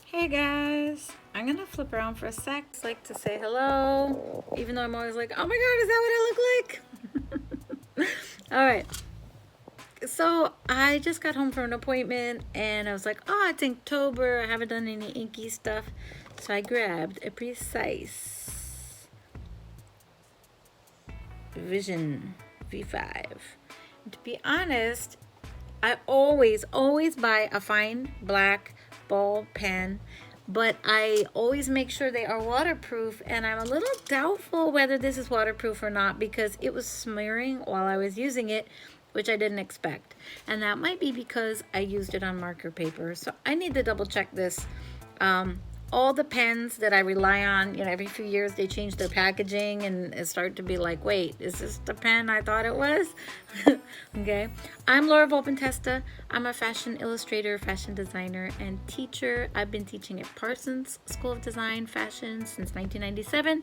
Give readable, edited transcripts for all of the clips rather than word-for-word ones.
Hey guys, I'm gonna flip around for a sec. Just like to say hello, even though I'm always like, oh my god, is that what I look like? All right, so I just got home from an appointment and I was like, oh, it's Inktober. I haven't done any inky stuff. So I grabbed a Precise Vision V5. And to be honest, I always buy a fine black ball pen, but I always make sure they are waterproof, and I'm a little doubtful whether this is waterproof or not because it was smearing while I was using it, which I didn't expect. And that might be because I used it on marker paper. So I need to double check this. All the pens that I rely on, every few years they change their packaging and it start to be like, wait, is this the pen I thought it was? Okay. I'm Laura Volpentesta. I'm a fashion illustrator, fashion designer, and teacher. I've been teaching at Parsons School of Design Fashion since 1997.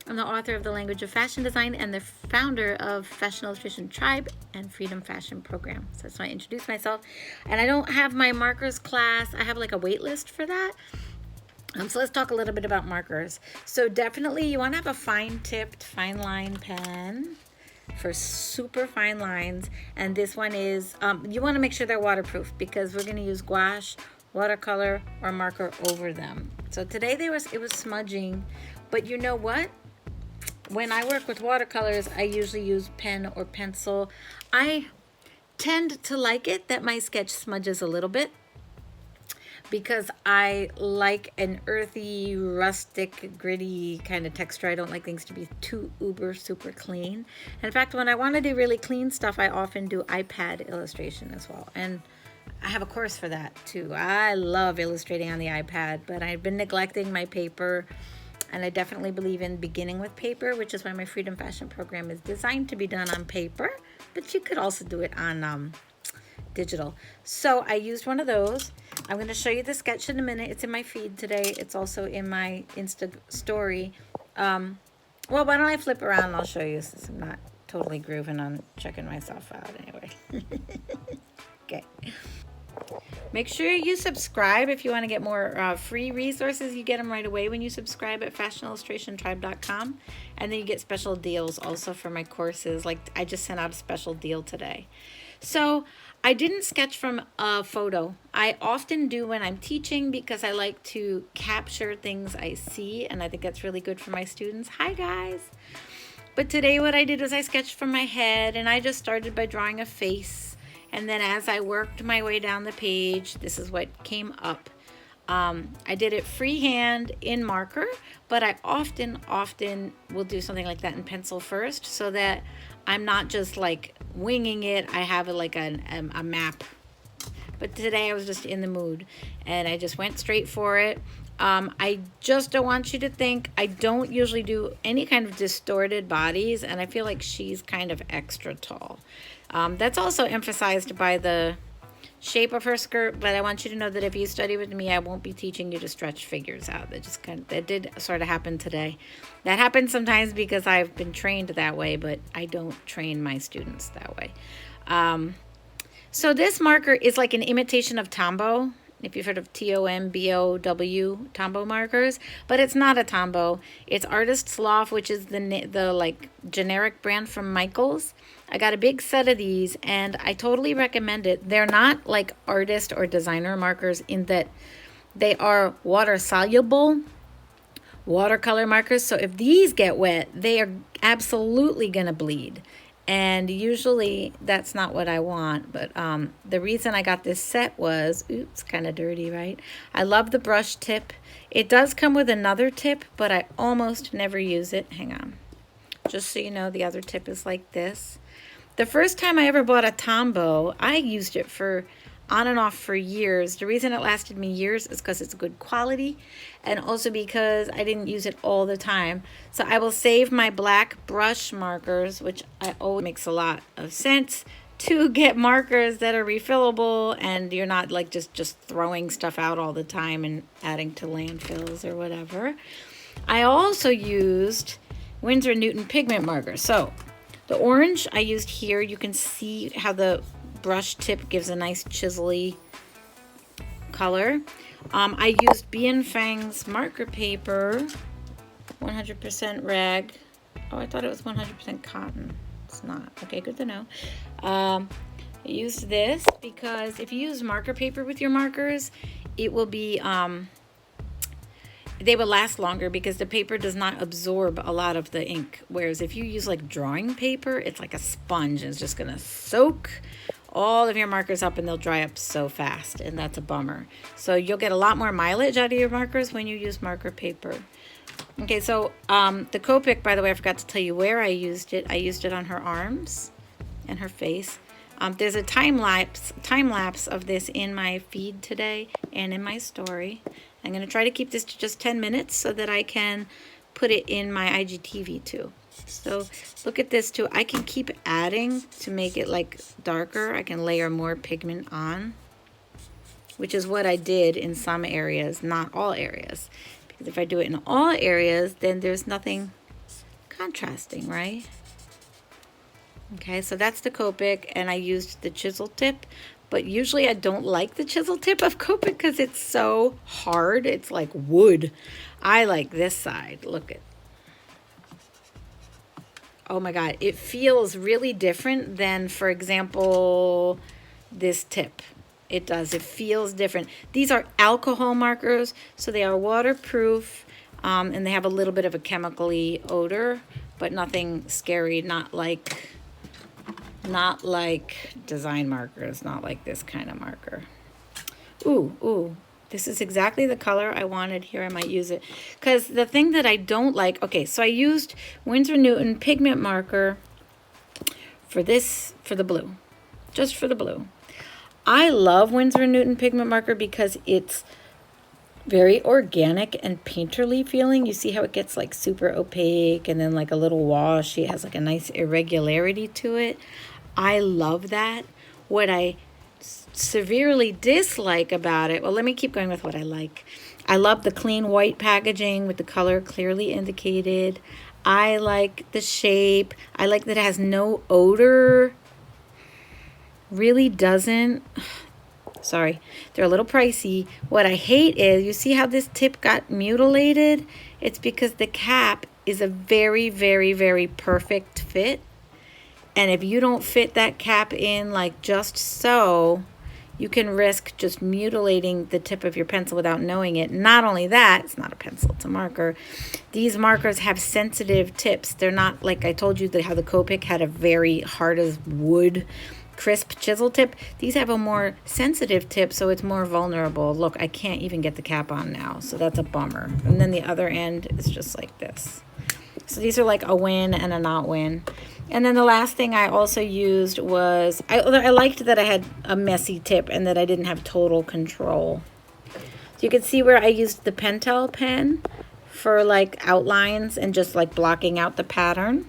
I'm the author of The Language of Fashion Design and the founder of Fashion Illustration Tribe and Freedom Fashion Program. So that's why I introduce myself. And I don't have my markers class. I have like a wait list for that. So let's talk a little bit about markers. So definitely you want to have a fine tipped, fine line pen for super fine lines. And this one is, you want to make sure they're waterproof because we're going to use gouache, watercolor, or marker over them. So today it was smudging, but you know what? When I work with watercolors, I usually use pen or pencil. I tend to like it that my sketch smudges a little bit, because I like an earthy, rustic, gritty kind of texture. I don't like things to be too uber super clean. In fact, when I want to do really clean stuff, I often do iPad illustration as well. And I have a course for that too. I love illustrating on the iPad, but I've been neglecting my paper. And I definitely believe in beginning with paper, which is why my Freedom Fashion program is designed to be done on paper. But you could also do it on digital. So I used one of those. I'm going to show you the sketch in a minute. It's in my feed today. It's also in my Insta story. Well, why don't I flip around and I'll show you, since I'm not totally grooving on checking myself out anyway. Okay. Make sure you subscribe if you want to get more free resources. You get them right away when you subscribe at fashionillustrationtribe.com. And then you get special deals also for my courses. Like I just sent out a special deal today. So I didn't sketch from a photo. I often do when I'm teaching because I like to capture things I see, and I think that's really good for my students. Hi guys. But today what I did was I sketched from my head, and I just started by drawing a face. And then as I worked my way down the page, this is what came up. I did it freehand in marker, but I often will do something like that in pencil first, so that I'm not just like winging it. I have like a map. But today I was just in the mood and I just went straight for it. I just don't want you to think, I don't usually do any kind of distorted bodies, and I feel like she's kind of extra tall. That's also emphasized by the shape of her skirt, but I want you to know that if you study with me, I won't be teaching you to stretch figures out. That did sort of happen today. That happens sometimes because I've been trained that way, but I don't train my students that way. So this marker is like an imitation of Tombow. If you've heard of Tombow, Tombow markers, but it's not a Tombow. It's Artist's Loft, which is the like generic brand from Michaels. I got a big set of these and I totally recommend it. They're not like artist or designer markers in that they are water soluble watercolor markers. So if these get wet, they are absolutely going to bleed. And usually that's not what I want. But the reason I got this set was, oops, kind of dirty, right? I love the brush tip. It does come with another tip, but I almost never use it. Hang on. Just so you know, the other tip is like this. The first time I ever bought a Tombow, I used it for on and off for years. The reason it lasted me years is because it's good quality, and also because I didn't use it all the time. So I will save my black brush markers, which I always makes a lot of sense to get markers that are refillable and you're not like just throwing stuff out all the time and adding to landfills or whatever. I also used Winsor & Newton pigment markers. So the orange I used here, you can see how the brush tip gives a nice chiselly color. I used Bien Fang's marker paper, 100% rag. Oh, I thought it was 100% cotton. It's not. Okay, good to know. I used this because if you use marker paper with your markers, it will be, they will last longer because the paper does not absorb a lot of the ink. Whereas if you use like drawing paper, it's like a sponge and it's just gonna soak all of your markers up and they'll dry up so fast, and that's a bummer. So you'll get a lot more mileage out of your markers when you use marker paper. Okay, so the Copic, by the way, I forgot to tell you where I used it. I used it on her arms and her face. There's a time lapse of this in my feed today and in my story. I'm going to try to keep this to just 10 minutes so that I can put it in my IGTV too. So look at this too. I can keep adding to make it like darker. I can layer more pigment on, which is what I did in some areas, not all areas. Because if I do it in all areas, then there's nothing contrasting, right? Okay, so that's the Copic, and I used the chisel tip. But usually I don't like the chisel tip of Copic because it's so hard. It's like wood. I like this side. Look at. Oh my God, it feels really different than, for example, this tip. It does. It feels different. These are alcohol markers, so they are waterproof, and they have a little bit of a chemically odor, but nothing scary. Not like design markers. Not like this kind of marker. Ooh. This is exactly the color I wanted here. I might use it. Because the thing that I don't like... Okay, so I used Winsor Newton pigment marker for this, for the blue. Just for the blue. I love Winsor Newton pigment marker because it's very organic and painterly feeling. You see how it gets like super opaque and then like a little wash. It has like a nice irregularity to it. I love that. What I severely dislike about it, well, let me keep going with what I like. I love the clean white packaging with the color clearly indicated. I like the shape. I like that it has no odor. Really doesn't. Sorry, they're a little pricey. What I hate is, you see how this tip got mutilated? It's because the cap is a very, very, very perfect fit. And if you don't fit that cap in like just so, you can risk just mutilating the tip of your pencil without knowing it. Not only that, it's not a pencil, it's a marker. These markers have sensitive tips. They're not like I told you how the Copic had a very hard as wood, crisp chisel tip. These have a more sensitive tip, so it's more vulnerable. Look, I can't even get the cap on now, so that's a bummer. And then the other end is just like this. So these are like a win and a not win. And then the last thing I also used was, I liked that I had a messy tip and that I didn't have total control. So you can see where I used the Pentel pen for like outlines and just like blocking out the pattern.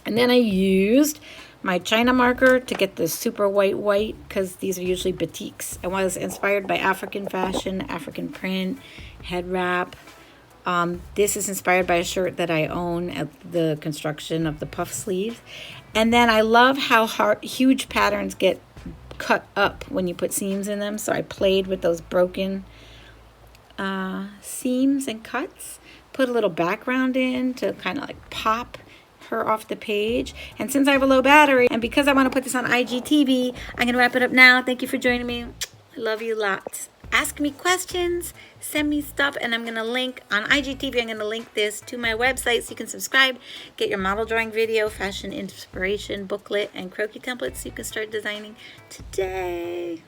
And then I used my China marker to get the super white because these are usually batiks. I was inspired by African fashion, African print, head wrap. This is inspired by a shirt that I own at the construction of the puff sleeves. And then I love how huge patterns get cut up when you put seams in them. So I played with those broken seams and cuts. Put a little background in to kind of like pop her off the page. And since I have a low battery, and because I want to put this on IGTV, I'm going to wrap it up now. Thank you for joining me. I love you lots. Ask me questions, send me stuff, and I'm going to link on IGTV. I'm going to link this to my website so you can subscribe, get your model drawing video, fashion inspiration booklet, and croquis templates so you can start designing today.